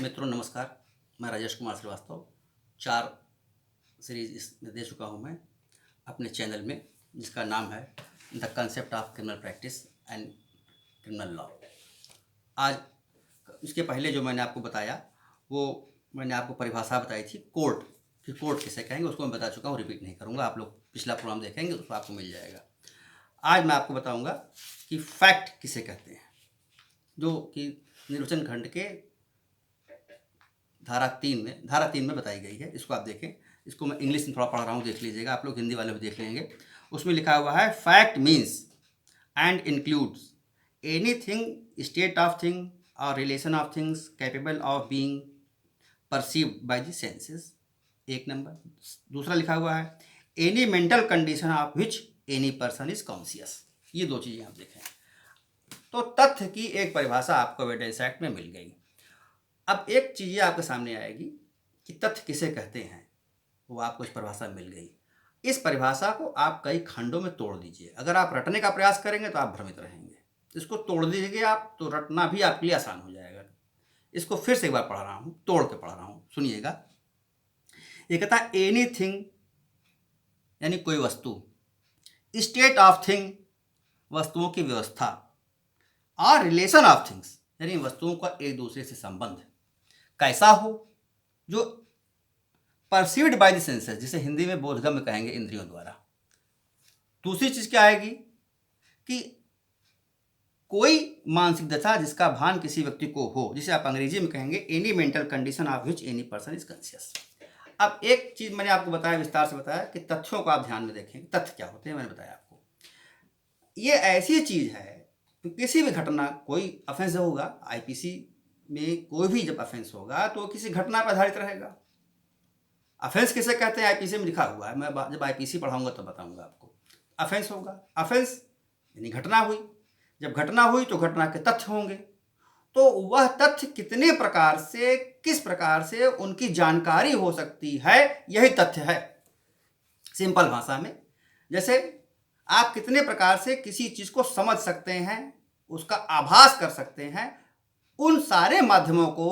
मित्रों नमस्कार। मैं राजेश कुमार श्रीवास्तव 4 सीरीज इसमें दे चुका हूँ मैं अपने चैनल में, जिसका नाम है the concept of criminal practice and criminal law. आज इसके पहले जो मैंने आपको बताया वो मैंने आपको परिभाषा बताई थी कोर्ट कि कोर्ट किसे कहेंगे, उसको मैं बता चुका हूँ, रिपीट नहीं करूँगा। आप लोग पिछला प्रोग्राम देखेंगे उसको आपको मिल जाएगा। आज मैं आपको बताऊँगा कि फैक्ट किसे कहते हैं, जो कि निर्वचन खंड के धारा 3 में बताई गई है। इसको आप देखें। इसको मैं इंग्लिश में थोड़ा पढ़ रहा हूँ, देख लीजिएगा। आप लोग हिंदी वाले भी देख लेंगे। उसमें लिखा हुआ है fact means and includes anything, state of thing और relation of things capable of being perceived by the senses. एक नंबर। दूसरा लिखा हुआ है any mental condition of which any person is conscious. ये दो चीज़ें आप देखें तो तथ्य की एक परिभाषा आपको एविडेंस एक्ट में मिल गई। अब एक चीज़ आपके सामने आएगी कि तथ्य किसे कहते हैं, वो आपको इस परिभाषा मिल गई। इस परिभाषा को आप कई खंडों में तोड़ दीजिए। अगर आप रटने का प्रयास करेंगे तो आप भ्रमित रहेंगे। इसको तोड़ दीजिए आप तो रटना भी आपके लिए आसान हो जाएगा। इसको फिर से एक बार पढ़ रहा हूँ, तोड़ के पढ़ रहा हूँ, सुनिएगा। ये कहता है एनीथिंग यानी कोई वस्तु, स्टेट ऑफ थिंग वस्तुओं की व्यवस्था, और रिलेशन ऑफ थिंग्स यानी वस्तुओं का एक दूसरे से संबंध कैसा हो, जो परसीव्ड बाय द सेंसेस, जिसे हिंदी में बोधगम्य कहेंगे, इंद्रियों द्वारा। दूसरी चीज क्या आएगी कि कोई मानसिक दशा जिसका भान किसी व्यक्ति को हो, जिसे आप अंग्रेजी में कहेंगे any mental condition of which any person is conscious. अब एक चीज मैंने आपको बताया, विस्तार से बताया कि तथ्यों को आप ध्यान में देखें। तथ्य क्या होते हैं मैंने बताया आपको। ये ऐसी चीज है कि किसी भी घटना, कोई ऑफेंस होगा आईपीसी में, कोई भी जब ऑफेंस होगा तो किसी घटना पर आधारित रहेगा। ऑफेंस किसे कहते हैं आईपीसी में लिखा हुआ है, मैं जब आईपीसी पढ़ाऊंगा तो बताऊंगा आपको। ऑफेंस होगा, ऑफेंस यानी घटना हुई। जब घटना हुई तो घटना के तथ्य होंगे। तो वह तथ्य कितने प्रकार से, किस प्रकार से उनकी जानकारी हो सकती है, यही तथ्य है। सिंपल भाषा में, जैसे आप कितने प्रकार से किसी चीज को समझ सकते हैं, उसका आभास कर सकते हैं, उन सारे माध्यमों को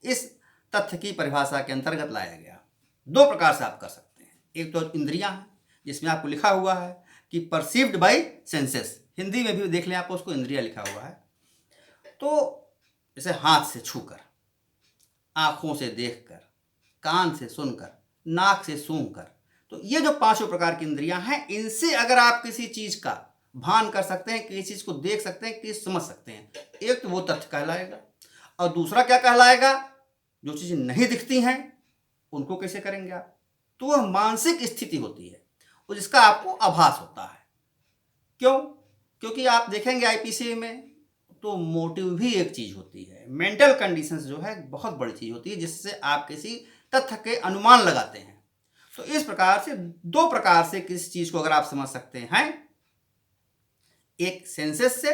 इस तथ्य की परिभाषा के अंतर्गत लाया गया। दो प्रकार से आप कर सकते हैं। एक तो इंद्रियां हैं, जिसमें आपको लिखा हुआ है कि परसीव्ड बाय सेंसेस, हिंदी में भी देख लें आप, उसको इंद्रियां लिखा हुआ है। तो जैसे हाथ से छूकर, आंखों से देखकर, कान से सुनकर, नाक से सूंघकर, तो ये जो पांचों प्रकार की इंद्रियां हैं, इनसे अगर आप किसी चीज का भान कर सकते हैं, किसी चीज को देख सकते हैं, किसी समझ सकते हैं, एक तो वो तथ्य कहलाएगा। और दूसरा क्या कहलाएगा, जो चीजें नहीं दिखती हैं उनको कैसे करेंगे आप, तो वह मानसिक स्थिति होती है, और जिसका आपको आभास होता है। क्यों? क्योंकि आप देखेंगे आईपीसी में तो मोटिव भी एक चीज होती है। मेंटल कंडीशंस जो है बहुत बड़ी चीज होती है, जिससे आप किसी तथ्य के अनुमान लगाते हैं। तो इस प्रकार से दो प्रकार से किसी चीज को अगर आप समझ सकते हैं, एक सेंसेस से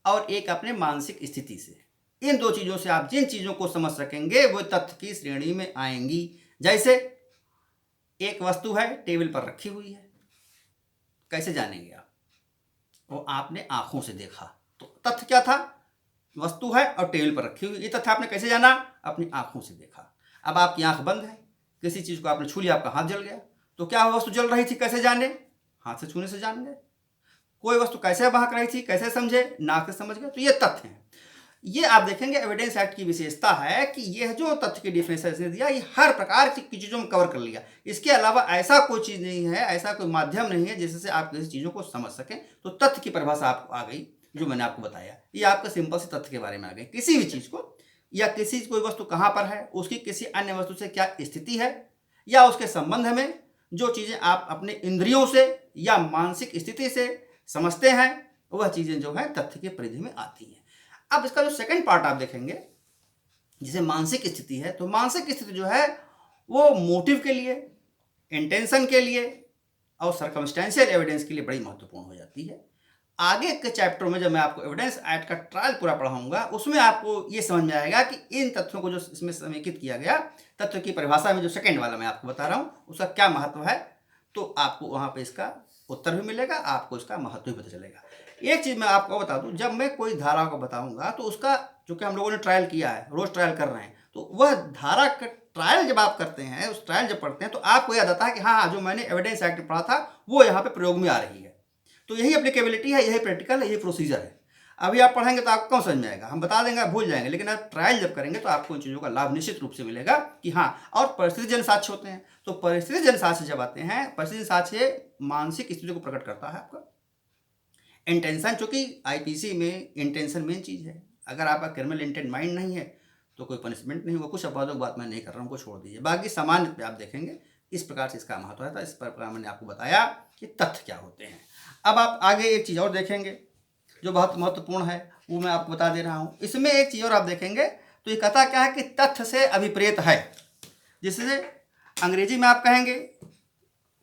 और एक अपने मानसिक स्थिति से। इन दो चीजों से आप जिन चीजों को समझ सकेंगे वो तथ्य की श्रेणी में आएंगी। जैसे एक वस्तु है, टेबल पर रखी हुई है, कैसे जानेंगे आप, वो आपने आंखों से देखा, तो तथ्य क्या था, वस्तु है और टेबल पर रखी हुई। ये तथ्य आपने कैसे जाना, अपनी आंखों से देखा। अब आपकी आंख बंद है, किसी चीज को आपने छू लिया, आपका हाथ जल गया, तो क्या वस्तु जल रही थी, कैसे जाने, हाथ से छूने से जान गए। कोई वस्तु कैसे महक रही थी, कैसे समझे, नाक से समझ गए। तो ये तथ्य है। ये आप देखेंगे एविडेंस एक्ट की विशेषता है कि यह जो तथ्य की डिफिनेशन दिया, ये हर प्रकार की चीजों में कवर कर लिया। इसके अलावा ऐसा कोई चीज नहीं है, ऐसा कोई माध्यम नहीं है जिससे आप किसी चीजों को समझ सकें। तो तथ्य की परिभाषा आपको आ गई, जो मैंने आपको बताया। ये आपका सिंपल से तथ्य के बारे में आ गई। किसी भी चीज को, या किसी कोई वस्तु कहाँ पर है, उसकी किसी अन्य वस्तु से क्या स्थिति है, या उसके संबंध में जो चीजें आप अपने इंद्रियों से या मानसिक स्थिति से समझते हैं, वह चीजें जो है तथ्य की परिधि में आती हैं। अब इसका जो सेकंड पार्ट आप देखेंगे, जिसे मानसिक स्थिति है, तो मानसिक स्थिति जो है वो मोटिव के लिए, इंटेंशन के लिए और सर्कमस्टेंशियल एविडेंस के लिए बड़ी महत्वपूर्ण हो जाती है। आगे के चैप्टर में जब मैं आपको एविडेंस एक्ट का ट्रायल पूरा पढ़ाऊंगा, उसमें आपको ये समझ में आएगा कि इन तथ्यों को जो इसमें समेकित किया गया, तथ्य की परिभाषा में जो सेकंड वाला मैं आपको बता रहा हूं, उसका क्या महत्व है। तो आपको वहां पे इसका उत्तर भी मिलेगा, आपको इसका महत्व भी पता चलेगा। एक चीज़ मैं आपको बता दूं, जब मैं कोई धारा को बताऊंगा तो उसका, चूंकि हम लोगों ने ट्रायल किया है, रोज ट्रायल कर रहे हैं, तो वह धारा का ट्रायल जब आप करते हैं, उस ट्रायल जब पढ़ते हैं, तो आपको याद आता है कि हाँ, जो मैंने एविडेंस एक्ट पढ़ा था वो यहाँ पे प्रयोग में आ रही है। तो यही एप्लीकेबिलिटी है, यही प्रैक्टिकल है, यही प्रोसीजर है। अभी आप पढ़ेंगे तो आपको कौन समझ में आएगा, हम बता देंगे, आप भूल जाएंगे, लेकिन आप ट्रायल जब करेंगे तो आपको उन चीज़ों का लाभ निश्चित रूप से मिलेगा कि हाँ। और परिस्थिति जन साक्ष्य होते हैं, तो परिस्थिति जन साक्ष्य जब आते हैं, परिस्थिति साक्ष्य मानसिक स्थिति को प्रकट करता है आपका। इंटेंशन, चूंकि आईपीसी में इंटेंशन मेन चीज़ है। अगर आपका क्रिमिनल इंटेंट माइंड नहीं है तो कोई पनिशमेंट नहीं होगा। कुछ अपराधों की बात मैं नहीं कर रहा हूँ, उनको छोड़ दीजिए। बाकी सामान्य पे आप देखेंगे इस प्रकार से इसका महत्व है। तो इस प्रकार मैंने आपको बताया कि तथ्य क्या होते हैं। अब आप आगे एक चीज़ और देखेंगे जो बहुत महत्वपूर्ण है, वो मैं आपको बता दे रहा हूँ। इसमें एक चीज़ और आप देखेंगे तो ये कहता क्या है कि तथ्य से अभिप्रेत है, जिससे अंग्रेजी में आप कहेंगे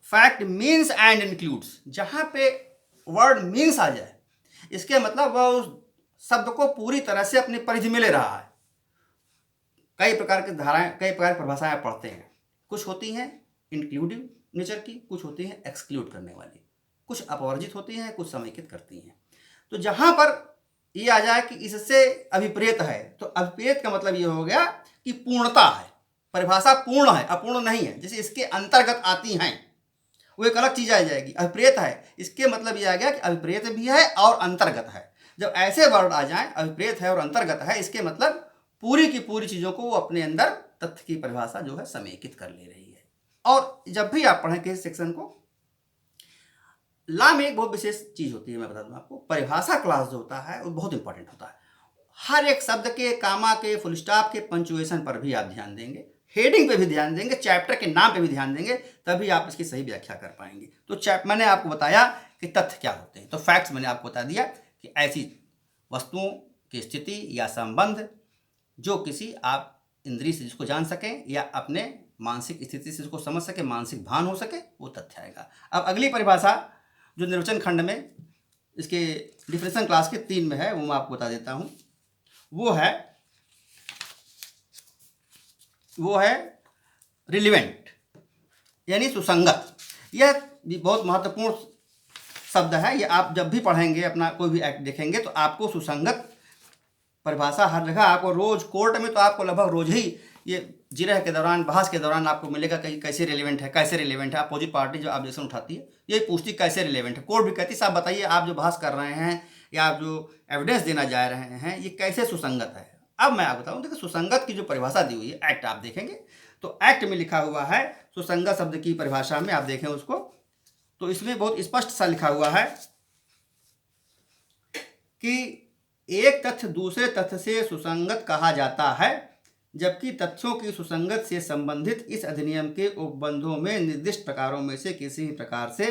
फैक्ट मीन्स एंड इंक्लूड्स। जहाँ पे वर्ड मीन्स आ जाए, इसके मतलब वह उस शब्द को पूरी तरह से अपनी परिधि में ले रहा है। कई प्रकार की धाराएं, कई प्रकार की परिभाषाएं आप पढ़ते हैं। कुछ होती हैं इंक्लूडिव नेचर की, कुछ होती हैं एक्सक्लूड करने वाली, कुछ अपवर्जित होती हैं, कुछ समेकित करती हैं। तो जहां पर ये आ जाए कि इससे अभिप्रेत है, तो अभिप्रेत का मतलब ये हो गया कि पूर्णता है, परिभाषा पूर्ण है, अपूर्ण नहीं है। जैसे इसके अंतर्गत आती हैं, वो एक अलग चीज आ जाएगी। अभिप्रेत है, इसके मतलब ये आ गया कि अभिप्रेत भी है और अंतर्गत है। जब ऐसे वर्ड आ जाएं, अभिप्रेत है और अंतर्गत है, इसके मतलब पूरी की पूरी चीजों को वो अपने अंदर तथ्य की परिभाषा जो है समेकित कर ले रही है। और जब भी आप पढ़ें किसी सेक्शन को, लॉ में एक बहुत विशेष चीज होती है, मैं बता दूं आपको, परिभाषा क्लास जो होता है वो बहुत इंपॉर्टेंट होता है। हर एक शब्द के, कामा के, फुल स्टॉप के, पंचुएशन पर भी आप ध्यान देंगे, हेडिंग पे भी ध्यान देंगे, चैप्टर के नाम पे भी ध्यान देंगे, तभी आप इसकी सही व्याख्या कर पाएंगे। तो मैंने आपको बताया कि तथ्य क्या होते हैं। तो फैक्ट्स मैंने आपको बता दिया कि ऐसी वस्तुओं की स्थिति या संबंध जो किसी आप इंद्रिय से जिसको जान सकें या अपने मानसिक स्थिति से जिसको समझ सके, मानसिक भान हो सके, वो तथ्य आएगा। अब अगली परिभाषा जो निर्वचन खंड में इसके डिफिनेशन क्लास के 3 में है, वो मैं आपको बता देता हूँ। वो है रिलीवेंट, यानी सुसंगत। यह भी बहुत महत्वपूर्ण शब्द है। ये आप जब भी पढ़ेंगे, अपना कोई भी एक्ट देखेंगे, तो आपको सुसंगत परिभाषा हर जगह आपको रोज कोर्ट में, तो आपको लगभग रोज ही ये जिरह के दौरान, बहस के दौरान आपको मिलेगा कि कैसे रिलेवेंट है, कैसे रिलेवेंट है। अपोजिट पार्टी जो ऑब्जेक्शन उठाती है, यही पूछती कैसे रिलेवेंट है। कोर्ट भी कहती साहब बताइए, आप जो बहस कर रहे हैं या आप जो एविडेंस देना जा रहे हैं, ये कैसे सुसंगत है। अब मैं आपको बताऊँ, देखिए सुसंगत की जो परिभाषा दी हुई है, एक्ट आप देखेंगे तो एक्ट में लिखा हुआ है सुसंगत शब्द की परिभाषा में, आप देखें उसको, तो इसमें बहुत स्पष्ट सा लिखा हुआ है कि एक तथ्य दूसरे तथ्य से सुसंगत कहा जाता है, जबकि तथ्यों की सुसंगत से संबंधित इस अधिनियम के उपबंधों में निर्दिष्ट प्रकारों में से किसी भी प्रकार से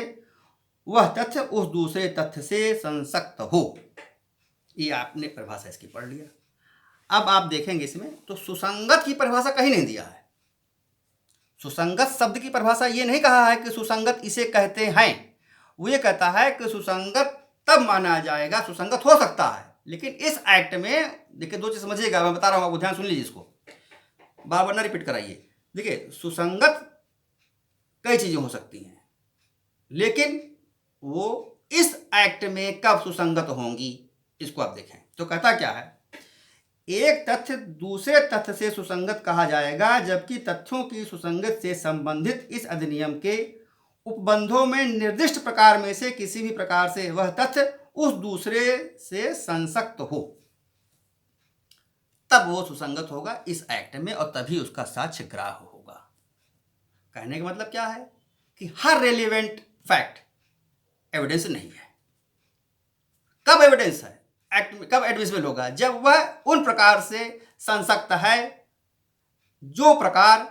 वह तथ्य उस दूसरे तथ्य से संसक्त हो। ये आपने परिभाषा इसकी पढ़ लिया। अब आप देखेंगे इसमें तो सुसंगत की परिभाषा कहीं नहीं दिया है। सुसंगत शब्द की परिभाषा ये नहीं कहा है कि सुसंगत इसे कहते हैं। वो ये कहता है कि सुसंगत तब माना जाएगा, सुसंगत हो सकता है, लेकिन इस एक्ट में देखिए दो चीज समझिएगा, मैं बता रहा हूं आपको, ध्यान सुन लीजिए, इसको बार बार ना रिपीट कराइए। देखिए सुसंगत कई चीजें हो सकती हैं, लेकिन वो इस एक्ट में कब सुसंगत होंगी, इसको आप देखें। तो कहता क्या है, एक तथ्य दूसरे तथ्य से सुसंगत कहा जाएगा, जबकि तथ्यों की सुसंगत से संबंधित इस अधिनियम के उपबंधों में निर्दिष्ट प्रकार में से किसी भी प्रकार से वह तथ्य उस दूसरे से संसक्त हो, तब वो सुसंगत होगा इस एक्ट में, और तभी उसका साक्ष्य ग्राह्य होगा। कहने का मतलब क्या है कि हर रेलिवेंट फैक्ट एविडेंस नहीं है। कब एविडेंस है एक्ट में, कब एडमिसिबल होगा, जब वह उन प्रकार से संसक्त है जो प्रकार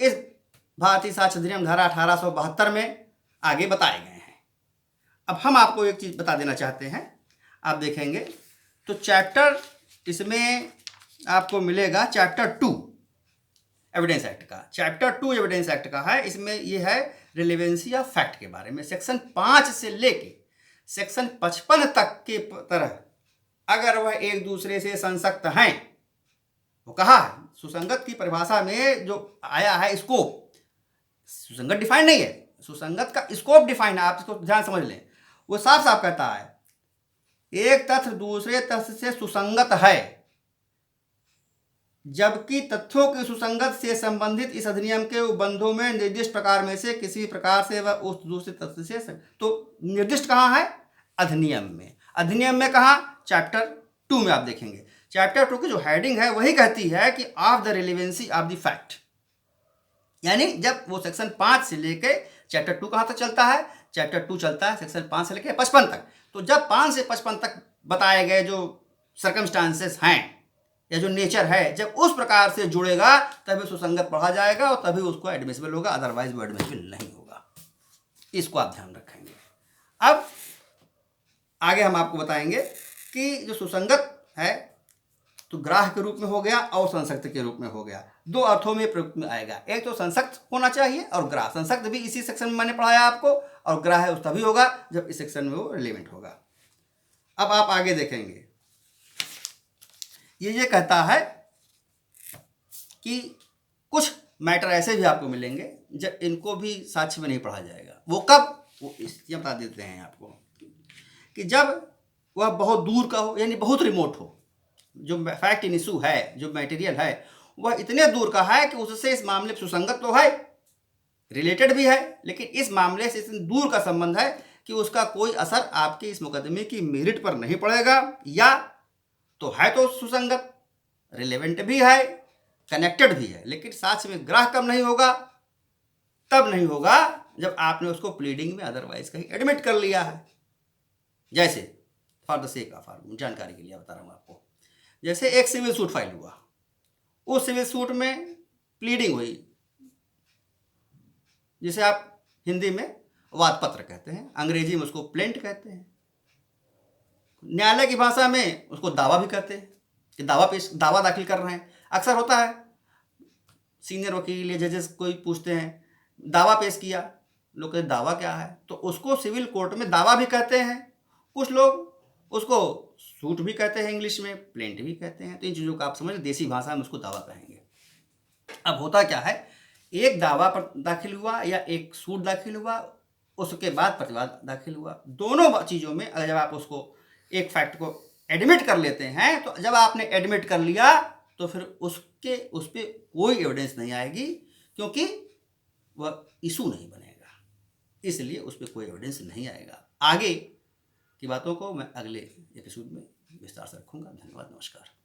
इस भारतीय साक्ष्य अधिनियम धारा 1872 में आगे बताए गए हैं। अब हम आपको एक चीज बता देना चाहते हैं, आप देखेंगे तो चैप्टर इसमें आपको मिलेगा चैप्टर 2 एविडेंस एक्ट का, चैप्टर 2 एविडेंस एक्ट का है। इसमें यह है रिलेवेंसी ऑफ फैक्ट के बारे में। सेक्शन 5 से लेके सेक्शन 55 तक के तरह अगर वह एक दूसरे से संसक्त हैं, वो कहा है सुसंगत की परिभाषा में जो आया है स्कोप, सुसंगत डिफाइन नहीं है, सुसंगत का स्कोप डिफाइन है, आप इसको ध्यान समझ लें। वो साफ साफ कहता है एक तथ्य दूसरे तथ्य से सुसंगत है, जबकि तथ्यों की सुसंगत से संबंधित इस अधिनियम के उपबंधों में निर्दिष्ट प्रकार में से किसी प्रकार से वह उस दूसरे तथ्य से तो निर्दिष्ट कहाँ है? अधिनियम में। अधिनियम में कहाँ? चैप्टर 2 में आप देखेंगे। चैप्टर 2 की जो हेडिंग है वही कहती है कि of the relevancy of the fact, यानी जब वो सेक्शन 5 से लेके चैप्टर 2 कहाँ तक चलता है? चैप्टर 2 चलता है सेक्शन 5 से लेके 55 तक। तो जब 5 से 55 तक बताए गए जो सर्कमस्टांसेस हैं या जो नेचर है, जब उस प्रकार से जुड़ेगा तभी सुसंगत पढ़ा जाएगा और तभी उसको एडमिसिबल होगा, अदरवाइज वो एडमिसिबल नहीं होगा। इसको आप ध्यान रखेंगे। अब आगे हम आपको बताएंगे कि जो सुसंगत है तो ग्राह्य के रूप में हो गया और संसक्त के रूप में हो गया। दो अर्थों में प्रयुक्त में आएगा, एक तो संसक्त होना चाहिए और ग्राह्य। संसक्त भी इसी सेक्शन में मैंने पढ़ाया आपको, और ग्राह्य उस तभी होगा जब इस सेक्शन में वो रिलेवेंट होगा। अब आप आगे देखेंगे, ये कहता है कि कुछ मैटर ऐसे भी आपको मिलेंगे जब इनको भी साक्ष्य में नहीं पढ़ा जाएगा। वो कब? वो इसलिए बता देते हैं आपको कि जब वह बहुत दूर का हो, यानी बहुत रिमोट हो। जो फैक्ट इन इशू है, जो मटेरियल है, वह इतने दूर का है कि उससे इस मामले में सुसंगत तो है, रिलेटेड भी है, लेकिन इस मामले से इतनी दूर का संबंध है कि उसका कोई असर आपके इस मुकदमे की मेरिट पर नहीं पड़ेगा, या तो है तो सुसंगत, रिलेवेंट भी है, कनेक्टेड भी है, लेकिन साक्ष्य में ग्राह्य कब नहीं होगा? तब नहीं होगा जब आपने उसको प्लीडिंग में अदरवाइज कहीं एडमिट कर लिया है। जैसे फॉर द सेक ऑफ जानकारी के लिए बता रहा हूँ आपको, जैसे एक सिविल सूट फाइल हुआ, उस सिविल सूट में प्लीडिंग हुई, जिसे आप हिंदी में वाद पत्र कहते हैं, अंग्रेजी में उसको प्लेंट कहते हैं, न्यायालय की भाषा में उसको दावा भी कहते हैं कि दावा दाखिल कर रहे हैं। अक्सर होता है सीनियर वकील या जजेस कोई पूछते हैं दावा पेश किया, लोग कहते दावा क्या है, तो उसको सिविल कोर्ट में दावा भी कहते हैं, कुछ लोग उसको सूट भी कहते हैं, इंग्लिश में प्लेंट भी कहते हैं। तो इन चीज़ों का आप समझ, देसी भाषा में उसको दावा कहेंगे। अब होता क्या है, एक दावा पर दाखिल हुआ या एक सूट दाखिल हुआ, उसके बाद प्रतिवाद दाखिल हुआ। दोनों चीज़ों में अगर जब आप उसको एक फैक्ट को एडमिट कर लेते हैं, तो जब आपने एडमिट कर लिया तो फिर उस पर कोई एविडेंस नहीं आएगी, क्योंकि वह इशू नहीं बनेगा, इसलिए उस पर कोई एविडेंस नहीं आएगा। आगे की बातों को मैं अगले एपिसोड में विस्तार से रखूँगा। धन्यवाद, नमस्कार।